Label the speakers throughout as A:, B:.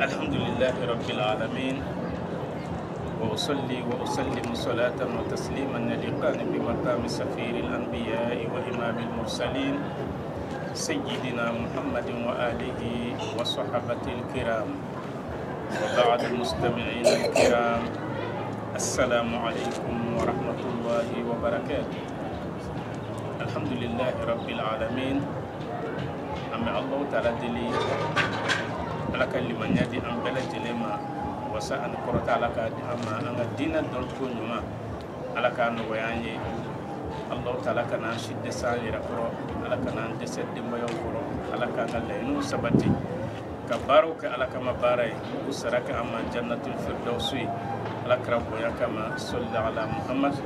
A: الحمد لله رب العالمين وأصلي وأسلم صلاة وتسليما يليقان بمقام سفير الأنبياء وإمام المرسلين سيدنا محمد وآله وصحبه الكرام وبعد المستمعين الكرام السلام عليكم ورحمة الله وبركاته. الحمد لله رب العالمين. أما الله تعالى دلي على كلمة يدي أم بلا جلما وسأن كرة على كاد أما أن الدين دلتون يوم على كان وياني الله تعالى كان شد سالي ركرو على كان دسد دم يوكرو على كان لينو سبتي كباروك على كما باراي وسرك أما جنة الفردوسي على كربو يا كما صلى على محمد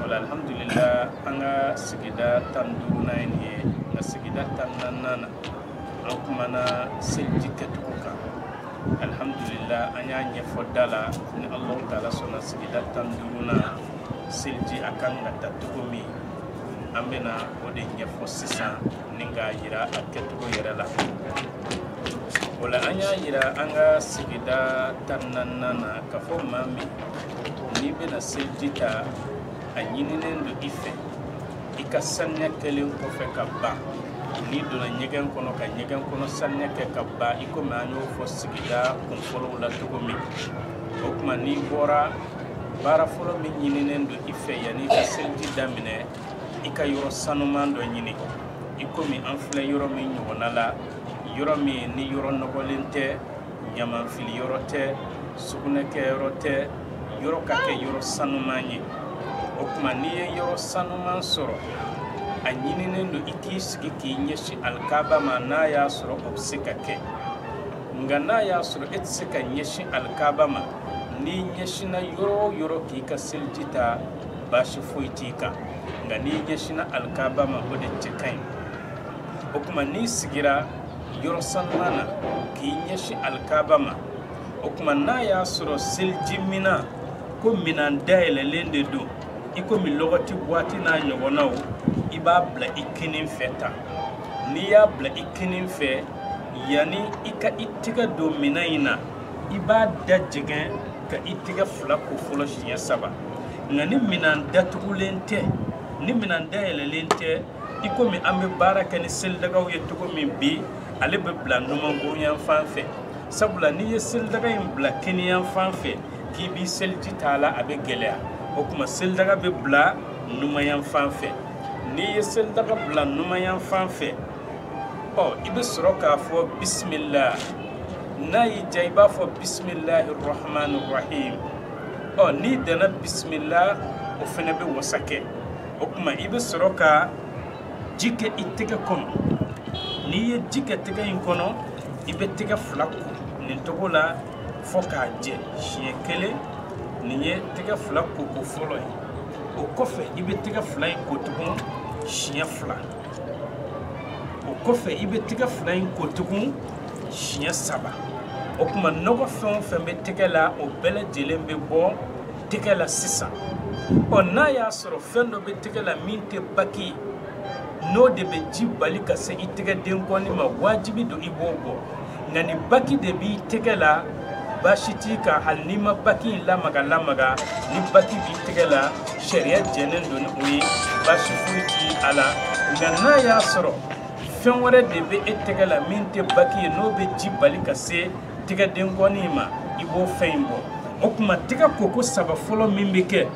A: ولا الحمد لله أنا سجدا تندونا إني نسجدا تنانا أو كمانا سجدتك الحمد لله أنا يفضل إن الله تعالى سنا سجدا تندونا سلجي أكان نتتكمي أمنا ودي يفوسسا نيجا يرا أكتكو يرلا ولا أنا يرا أنا سجدا تنانا كفو مامي نيبنا سلجتا anyininen do ife ika sanya kelen ko fe kabba ni do na nyegen kono ka nyegen kono sanya ke kabba iko manyo fo sigida kun folo la to mi o kuma ni bora bara folo mi nyininen do ife yani ka selti damine ika yoro sanuman do nyini iko mi anfle yoro mi nyonala yoro mi ni yoro nogolente nyama fili yoro te sugune ke yoro te yoro ka ke yoro sanumanye okuma niye yoro sanuman soro a nyininen do iti sigi ki nyeshi alkaba ma na ya soro obsika ke nga na ya soro etsika nyeshi alkaba ma ni nyeshi na yoro ki ka seljita bashi foitika nga ni nyeshi na alkaba ma ode chekain okuma ni sigira yoro sanmana ki nyeshi alkaba ma okuma na ya soro seljimina ko minan daile lende do iko mi logoti boati na nyogonaw iba bla ikinin feta ni ya bla ikinin fe yani ika itiga dominaina iba dajigen ka itiga flako folo shiya saba ngani minan datulente ni minan daelelente iko mi ambe baraka ni sel daga yetugo min bi ale be bla numa ngoyan fanfe sabula ni yesel daga im bla kiniyan fanfe ki bi sel jitala abe gelea okuma sel daga be bla numayan fanfe ni sel daga bla numayan fanfe o ibe soroka fo bismillah nayi jayba fo bismillahir rahmanir rahim o ni dana bismillah o fene be wasake okuma ibe soroka jike itega kono ni ye jike tega in kono ibe tega flaku ni togola foka je shiekele niye tega fla koko folo o kofe ibe tega fla ko tukun shiya fla o kofe ibe tega fla ko tukun shiya saba o kuma nogo fen be tega la o bele jelembe bo tega la sisa o na ya soro fen do be tega la minte baki no de be jibali ka se itega den ko ni ma wajibi do ibogo ngani baki de bi tega la bashiti ka halnima baki lamaga ni baki bi tegala sharia jenen don uyi bashi fuiti ala ngana ya soro fen wore de be etegala minte baki no be jibali ka se tiga den gonima ibo feimbo okuma tiga koko saba folo mimbeke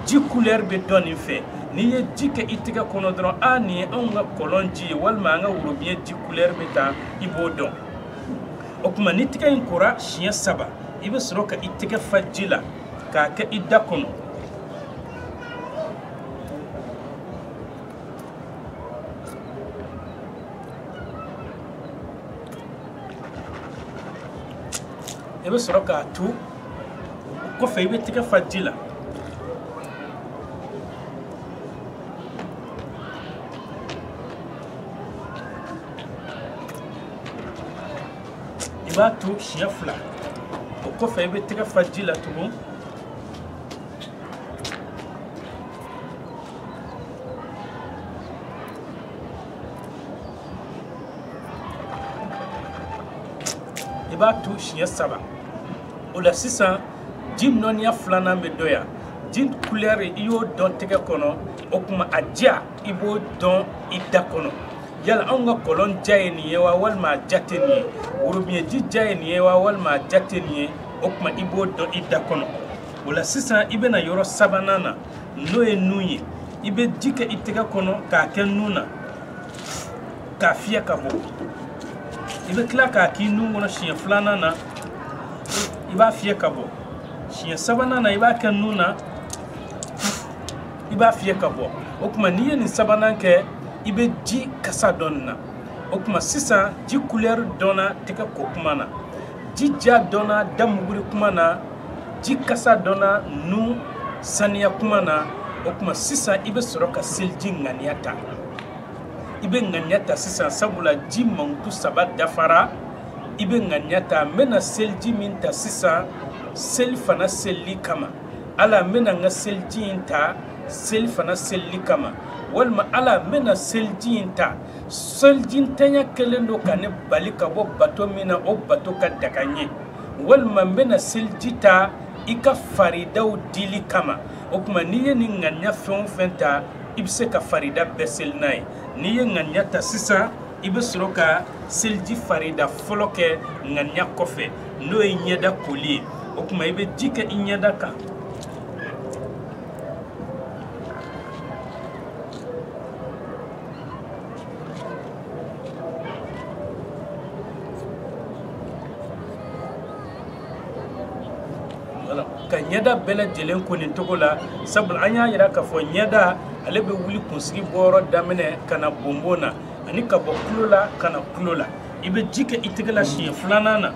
A: ji couleur be doni fe ni ye jike itiga kono dron ani onga kolonji walma nga urobie ji couleur be ta ibo don okuma nitiga inkura shiya saba ibe soroka itiga fajila ka ka idda kono ibe soroka tu ko fe ibe tiga fajila ibatu shiafla o ko fe be tiga fajila tubu i b'a tu siɲɛ 3 o la sisan ji nɔniya 2nan bɛ dɔ yan ji couleur i y'o dɔn tɛgɛ kɔnɔ o kuma a ja i b'o dɔn i da kɔnɔ yala anw ka kɔlɔn ja ye nin ye wa walima a ja tɛ nin ye worobiyɛnji ja ye nin ye wa walima a ja tɛ nin ye o kuma i b'o dɔn i da kɔnɔ o la sisan i bɛna yɔrɔ 3nan na n'o ye nun ye i bɛ ji kɛ i tɛgɛ kɔnɔ k'a kɛ nun na k'a fiyɛ ka bɔ i bɛ tila k'a k'i nun kɔnɔ siɲɛ 2nan na i b'a fiyɛ ka bɔ siɲɛ 3nan na i b'a kɛ nun na i b'a fiyɛ ka bɔ o kuma n'i ye nin 3nan kɛ i bɛ ji kasa dɔn na o kuma sisan ji couleur dɔnna tɛgɛ ko kuma na ji ja dɔnna da muguri kuma na ji kasa dɔnna nun saniya kuma na o kuma sisan i bɛ sɔrɔ ka seliji ŋaniya ta i bɛ ŋaniya ta sisan sabula ji mankutu 3 dafara i bɛ ŋaniya ta n bɛna seliji min ta sisan seli fana selili kama ala n bɛna n ka seliji in ta seli fana selili kama walima ala n bɛna seliji in ta seliji ntanya kelen don ka ne bali ka bɔ bato min na o bato ka daga n ye walima n bɛna seliji ta i ka faridaw dili kama o kuma n'i ye nin ŋaniya fɛn o fɛn ta i bɛ se ka farida bɛɛ seli n'a ye n'i ye ŋaniya ta sisan i bɛ sɔrɔ ka seliji farida fɔlɔ kɛ ŋaniya kɔfɛ n'o ye ɲɛda koli ye o kuma i bɛ ji kɛ i ɲɛda kan ka ɲɛda bɛɛ lajɛlen ko nin cogo la sabula an y'a yira k'a fɔ ɲɛda ale bɛ wuli kunsigi bɔyɔrɔ daminɛ ka na bonbon na ani ka bɔ tulo la ka na tulo la i bɛ ji kɛ i tɛgɛ la siɲɛ 2nan na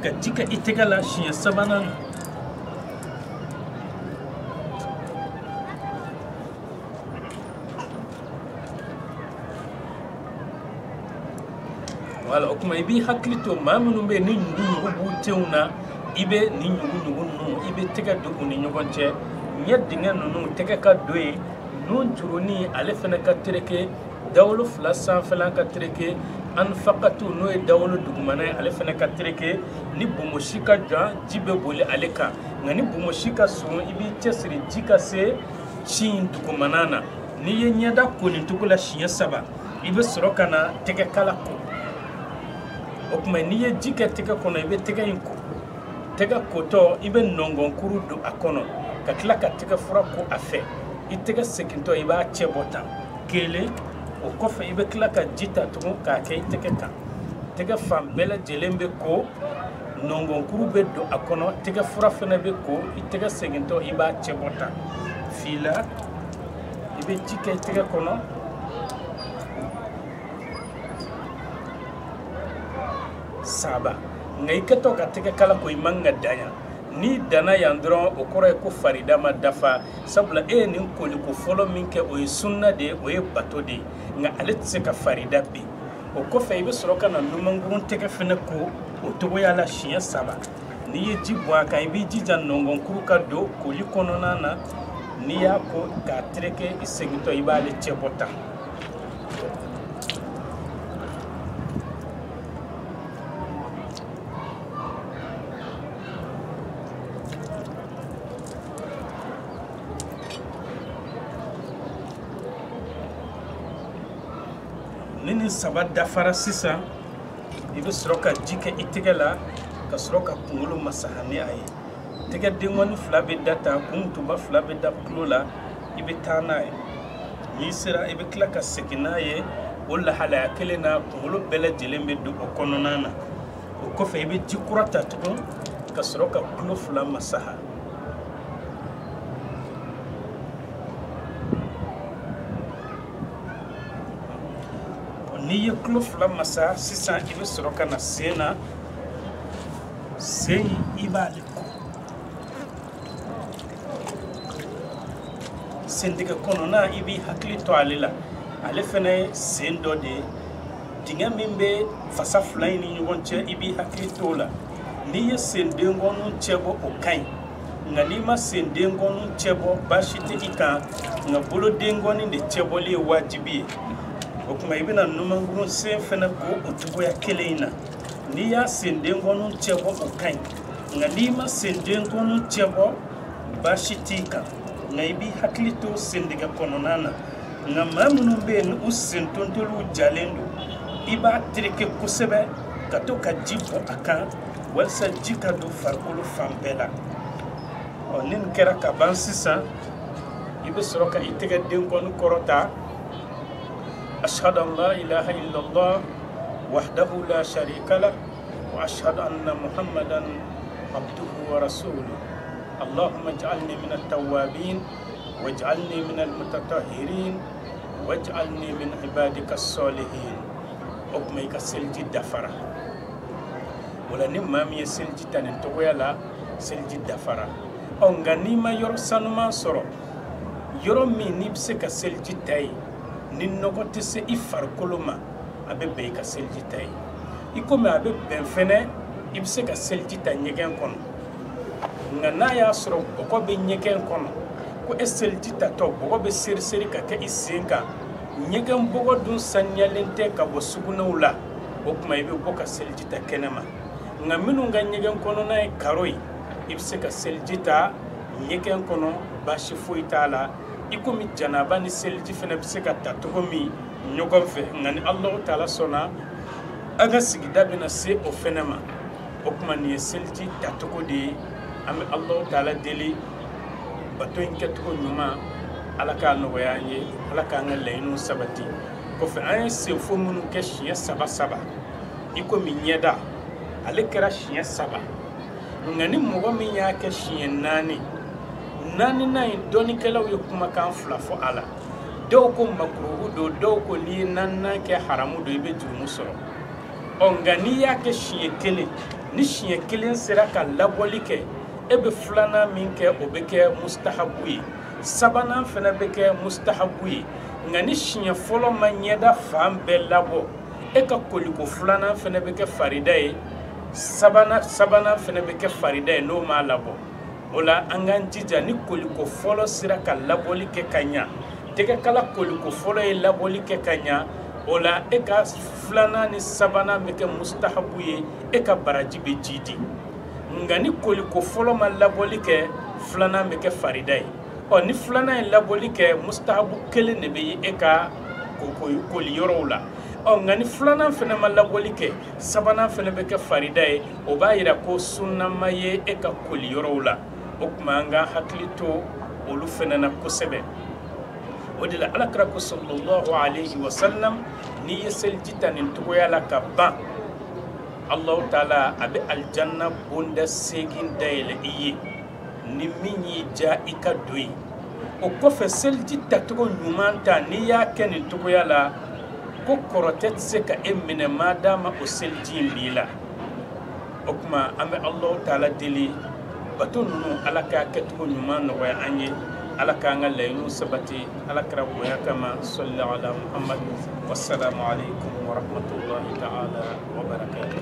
A: ka ji kɛ i tɛgɛ la siɲɛ 3nan na wala o kuma i b'i hakili to maa minnu bɛ yen ni ɲugu b'u tenw na i bɛ nin ɲugu ninnu i bɛ tɛgɛ don u ni ɲɔgɔn cɛ ɲɛ dingɛ ninnu tɛgɛ ka don yen nun jurunin ale fana ka tereke dawolo 2 sanfɛla ka tereke anfaqatu n'o ye dawolo dugumana ye ale fana ka tereke ni bomosi ka jan ji bɛ boli ale kan nka ni bomosi ka surun i b'i cɛsiri ji ka se ci dugumana na n'i ye ɲɛda ko nin cogo la siɲɛ 3 i bɛ sɔrɔ ka na tɛgɛ kala ko o kuma n'i ye ji kɛ tɛgɛ kɔnɔ i bɛ tɛgɛ in ko tɛgɛ kotɔ i bɛ nɔngɔnkuru don a kɔnɔ ka tila ka tɛgɛ fura ko a fɛ i tɛgɛ segintɔ i b'a cɛ bɔ tan kelen o kɔfɛ i bɛ tila ka ji ta tugun k'a kɛ i tɛgɛ kan tɛgɛ fan bɛɛ lajɛlen bɛ ko nɔngɔnkuru bɛ don a kɔnɔ tɛgɛ fura fana bɛ ko i tɛgɛ segintɔ i b'a cɛ bɔ tan fila i bɛ ji kɛ i tɛgɛ kɔnɔ saba nka i kɛtɔ ka tɛgɛ kala ko i man ka dan yan n'i danna yan dɔrɔn o kɔrɔ ye ko farida ma dafa sabula e ye nin koliko fɔlɔ min kɛ o ye sunna de ye o ye bato de ye nka ale tɛ se ka farida bin o kɔfɛ i bɛ sɔrɔ ka na numankurun tɛgɛ fana ko o togoya la siɲɛ 3 n'i ye ji bɔn a kan i b'i jija nɔngɔnkuru ka don koli kɔnɔna na n'i y'a ko k'a tereke i segintɔ i b'ale cɛ bɔ tan ni nin 3 dafara sisan i bɛ sɔrɔ ka ji kɛ i tɛgɛ la ka sɔrɔ ka kunkolo masaha ni a ye tɛgɛ denkɔni 2 bɛ da tan kun mutuba 2 bɛ da tulo la i bɛ taa n'a ye n'i sera i bɛ tila ka segin n'a ye o lahalaya kelen na kunkolo bɛɛ lajɛlen bɛ don o kɔnɔna na o kɔfɛ i bɛ ji kura ta tugun ka sɔrɔ ka tulo 2 masaha n'i ye tulo 2 masa sisan i bɛ sɔrɔ ka na sen na sen i b'ale ko sentigɛ kɔnɔna i b'i hakili to ale la ale fana ye sen dɔ de ye dingɛ min bɛ fasa 2 in ni ɲɔgɔn cɛ i b'i hakili to o la n'i ye sen denkɔni cɛ bɔ o ka ɲi nganima sendengon chebo bashite ika ngabolo dengoni de chebole wajibi o kuma ibina numangun sen fena ko otugo ya keleina ni ya sendengon chebo okai nganima sendengon chebo bashitika ngaibi haklito sendiga kononana ngamamunu ben usentontolu jalendo iba trike kusebe katoka jibo aka walsa jika do farkulu fambela onin kera kaban sisa ibe soroka itega denkonu korota ashhadu an la ilaha illallah wahdahu la sharika lah wa ashhadu anna muhammadan abduhu wa rasuluh allahumma ij'alni min at-tawwabin waj'alni min al-mutatahhirin waj'alni min ibadika as-salihin okmay ka selji dafara wala ni mami selji tanen to yala selji dafara onganima yor sanuma soro yoro mi nibse ka selji tay nin nogoti se ifar koloma abe be ka selji tay ikome abe ben fene ibse ka selji tay nyegen kono ngana ya soro ko be nyegen kono ko selji ta to ko be serseri ka ke isenka nyegen bogo dun sanyalente ka bo sugunawla okuma ibe boka selji ta kenema ngaminu nga nyegen kono na karoi ibse ka seljita nyeken kono bashi foitala ikomi janaba ni selji fena bise ka tatogomi nyogon fe ngani Allah taala sona aga sigida bina se o fenema okuma ni selji tatogo de ame Allah taala deli bato inketugo nyuma alaka no wayanye alaka ngaleinu sabati ko fe ay se fo munu ke shiya saba ikomi nyeda ale kera shiya saba ngani mogo min ya ke shiya nani na doni kala yo kuma kan fla fo ala do ko makruhu do ko ni nanna ke haramu do ibe jurumu soro ngani ya ke shiya kele ni shiya kele sera ka laboli ke ebe fulana min ke obeke mustahabu sabana fena beke mustahabu ngani shiya folo manyeda fam be labo e ka koliko fulana fena beke faridai sabana fene beke farida no ma labo ola anganjija ni koliko folo sira ka laboli ke kanya teke kala koliko folo e laboli ke kanya ola eka flana ni sabana beke mustahabu ye eka baraji be jidi ngani koliko folo ma laboli ke flana beke farida o ni flana e laboli ke mustahabu kele ne be eka koli yorola ngani fulana fene malaboli ke sabana fene beke farida e o ba yira ko sunna maye e ka koli yorola o kuma nga haklito olu fene na kosebe o de la alakra ko sallallahu alayhi wa sallam ni yesel jitanin to yala ka ba Allah taala abe aljanna bonda segin dayele iye ni minyi ja ikadoi o ko fe sel jitta to nyumanta ni ya kenin to yala ko korotet se ka emmine madama o selji lila okuma ame Allah taala deli batunu alaka ketu nyuma no wa anye alaka ngalaynu sabati alakra bo yakama sallallahu ala muhammad wassalamu alaikum wa rahmatullahi ta'ala wa barakatuh.